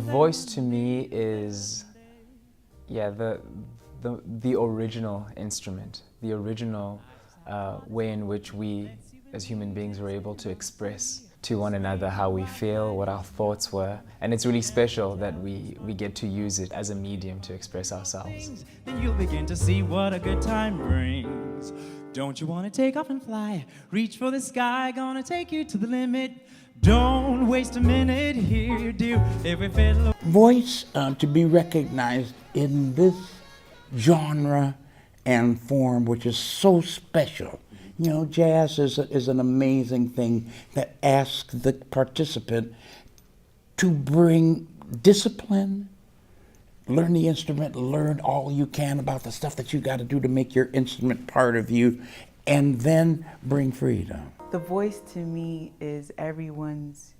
voice to me is, yeah, the original instrument, the original way in which we as human beings were able to express to one another how we feel, what our thoughts were. And it's really special that we get to use it as a medium to express ourselves. Then you'll begin to see what a good time brings. Don't you want to take off and fly? Reach for the sky, gonna take you to the limit. Don't waste a minute here, dear. Every fiddle. Voice to be recognized in this genre and form, which is so special. You know, jazz is an amazing thing that asks the participant to bring discipline, learn the instrument, learn all you can about the stuff that you got to do to make your instrument part of you, and then bring freedom. The voice to me is everyone's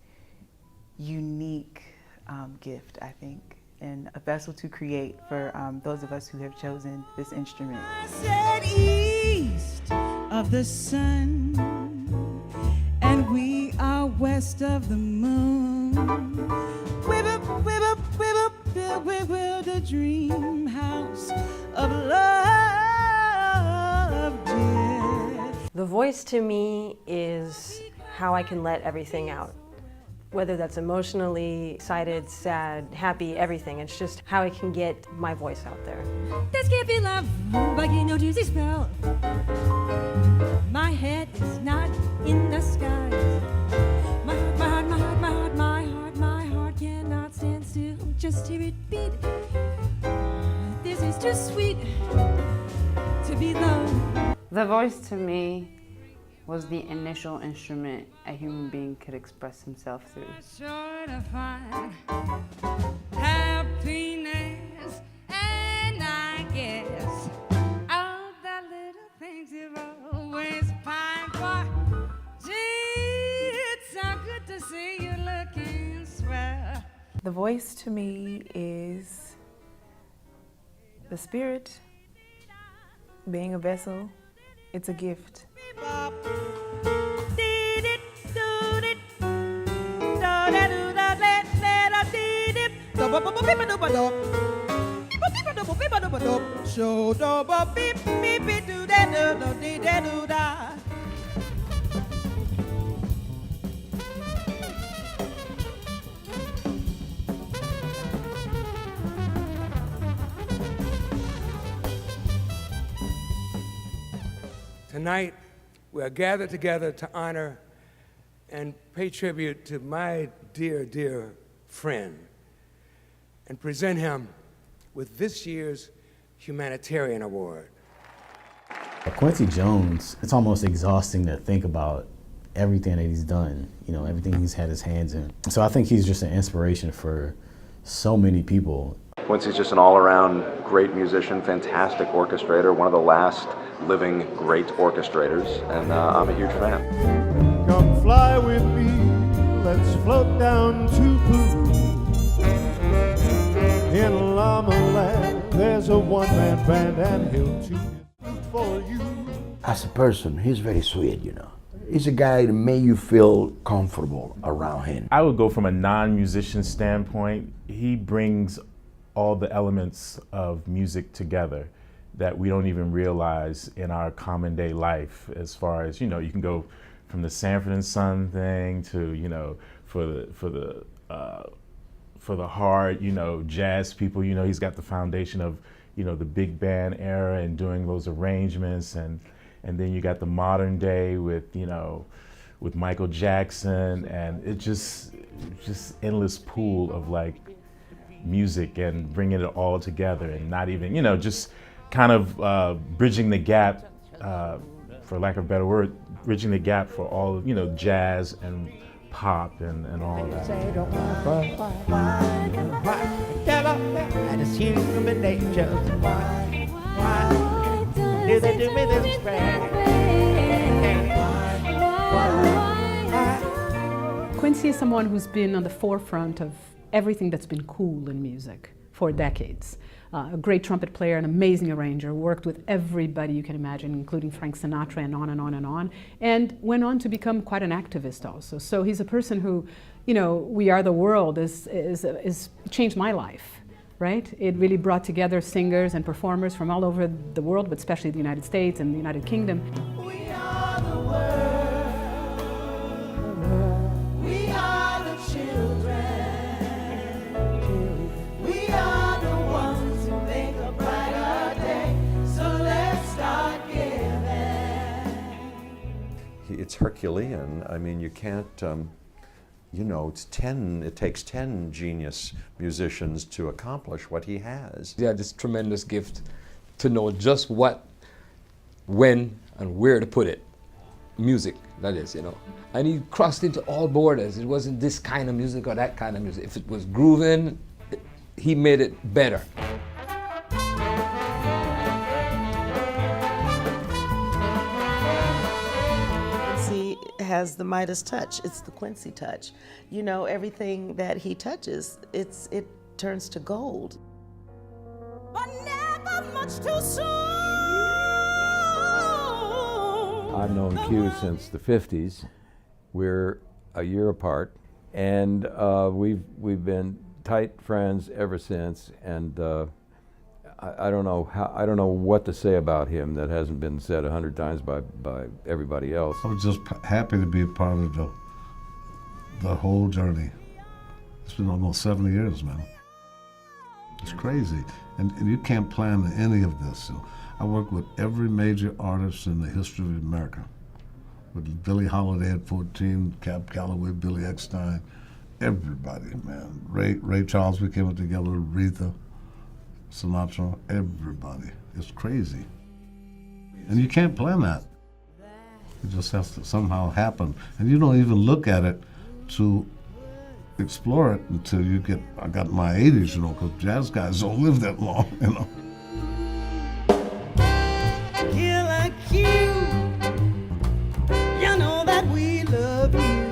unique gift, I think, and a vessel to create for those of us who have chosen this instrument. I said east of the sun, and we are west of the moon. Whip up, whip up, whip up, build, we build a dream house of love, dear. The voice to me is how I can let everything out. Whether that's emotionally excited, sad, happy, everything. It's just how I can get my voice out there. This can't be love, like you know juicy spell. My head is not in the skies. My heart, my heart, my heart, my heart, my heart cannot stand still. Just hear it beat. This is too sweet to be loved. The voice to me was the initial instrument a human being could express himself through. Sure to find happiness, and I guess all the little things you've always pined for. Gee, it's so good to see you looking swell. The voice to me is the spirit, being a vessel. It's a gift. Tonight, we are gathered together to honor and pay tribute to my dear, dear friend and present him with this year's Humanitarian Award. Quincy Jones, it's almost exhausting to think about everything that he's done, you know, everything he's had his hands in. So I think he's just an inspiration for so many people. Quincy's just an all-around great musician, fantastic orchestrator, one of the last living great orchestrators, and I'm a huge fan. Come fly with me, let's float down to Peru. In Llama Land, there's a one-man band and he'll tune it for you. As a person, he's very sweet, you know. He's a guy that made you feel comfortable around him. I would go from a non-musician standpoint. He brings all the elements of music together that we don't even realize in our common day life, as far as, you know, you can go from the Sanford and Son thing to, you know, for the hard, you know, jazz people, you know, he's got the foundation of, you know, the big band era and doing those arrangements, and then you got the modern day with, you know, with Michael Jackson, and it just endless pool of like music and bringing it all together, and not even, you know, just kind of bridging the gap, for lack of a better word, bridging the gap for all of, you know, jazz and pop and all of that. I just hear from the nature. Do they do me this Quincy is someone who's been on the forefront of everything that's been cool in music for decades. A great trumpet player, an amazing arranger, worked with everybody you can imagine, including Frank Sinatra, and on and on and on, and went on to become quite an activist also. So he's a person who you know, We Are the World is changed my life, right? It really brought together singers and performers from all over the world, but especially the United States and the United Kingdom. We are the world. We are the children. We are the ones who make a brighter day. So let's start giving. It's Herculean. I mean, you can't, you know, it takes 10 genius musicians to accomplish what he has. He had this tremendous gift to know just what, when, and where to put it. Music, that is, you know. And he crossed into all borders. It wasn't this kind of music or that kind of music. If it was grooving, he made it better. Quincy has the Midas touch. It's the Quincy touch. You know, everything that he touches, it turns to gold. But never much too soon. I've known Q since the 50s. We're a year apart, and we've been tight friends ever since. And I don't know what to say about him that hasn't been said 100 times by everybody else. I was just happy to be a part of the whole journey. It's been almost 70 years, man. It's crazy, and you can't plan any of this. So I worked with every major artist in the history of America. With Billie Holiday at 14, Cab Calloway, Billy Eckstine, everybody, man. Ray Charles, we came up together, Aretha, Sinatra, everybody. It's crazy. And you can't plan that. It just has to somehow happen. And you don't even look at it to explore it until you get, I got in my 80s, you know, because jazz guys don't live that long, you know. Killer Q, you know that we love you.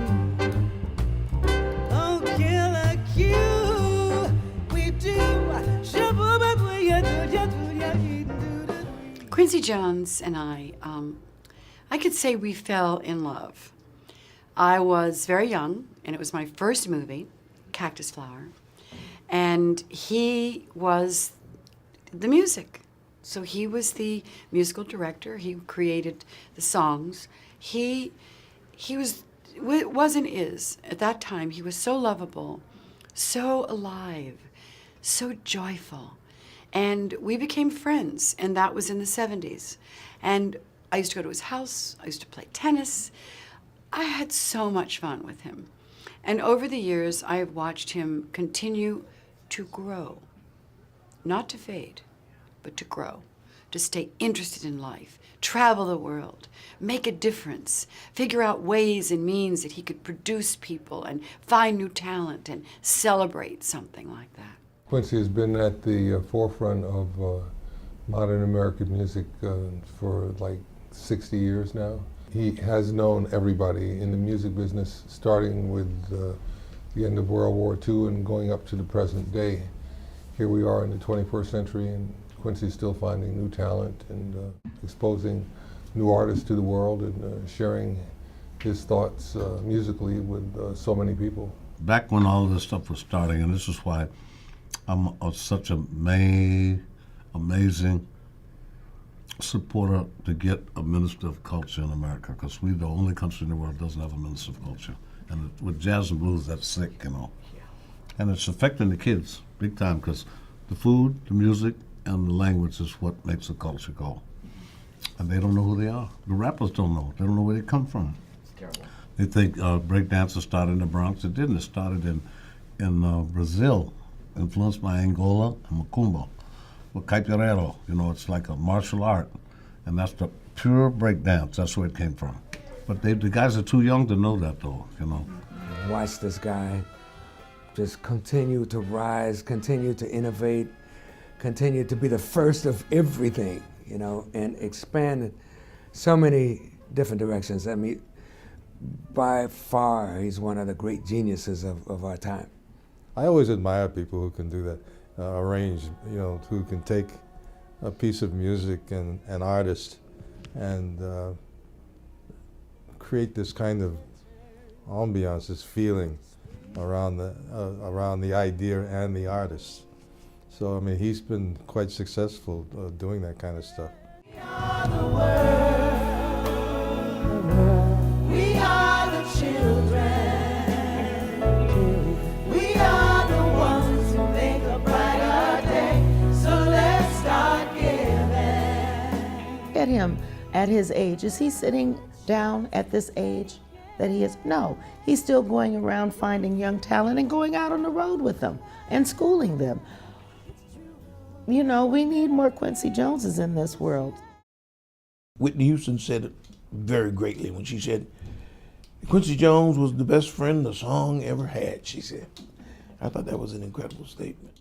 Oh, Killer Q, we do. Quincy Jones and I could say we fell in love. I was very young, and it was my first movie, Cactus Flower, and he was the music. So he was the musical director. He created the songs. He was and is, at that time, he was so lovable, so alive, so joyful. And we became friends, and that was in the 70s. And I used to go to his house. I used to play tennis. I had so much fun with him. And over the years, I have watched him continue to grow. Not to fade, but to grow. To stay interested in life, travel the world, make a difference, figure out ways and means that he could produce people and find new talent and celebrate something like that. Quincy has been at the forefront of modern American music for like 60 years now. He has known everybody in the music business, starting with the end of World War II and going up to the present day. Here we are in the 21st century, and Quincy's still finding new talent and exposing new artists to the world and sharing his thoughts musically with so many people. Back when all of this stuff was starting, and this is why I'm such a amazing supporter to get a Minister of Culture in America, because we're the only country in the world that doesn't have a Minister of Culture. And with jazz and blues, that's sick, you know. And it's affecting the kids big time, because the food, the music, and the language is what makes the culture go. And they don't know who they are. The rappers don't know. They don't know where they come from. It's terrible. They think breakdancers started in the Bronx. It didn't. It started in Brazil, influenced by Angola and Macumba. With caipirero, you know, it's like a martial art. And that's the pure breakdance. That's where it came from. But the guys are too young to know that, though, you know. Watch this guy just continue to rise, continue to innovate, continue to be the first of everything, you know, and expand in so many different directions. I mean, by far, he's one of the great geniuses of our time. I always admire people who can do that, arrange, you know, who can take a piece of music and an artist and create this kind of ambiance, this feeling around the idea and the artist. So I mean, he's been quite successful doing that kind of stuff. We are the children. We are the ones who make a brighter day. So let's start giving. At him at his age, is he sitting down at this age that he is? No, he's still going around finding young talent and going out on the road with them and schooling them. You know, we need more Quincy Joneses in this world. Whitney Houston said it very greatly when she said, Quincy Jones was the best friend the song ever had, she said. I thought that was an incredible statement.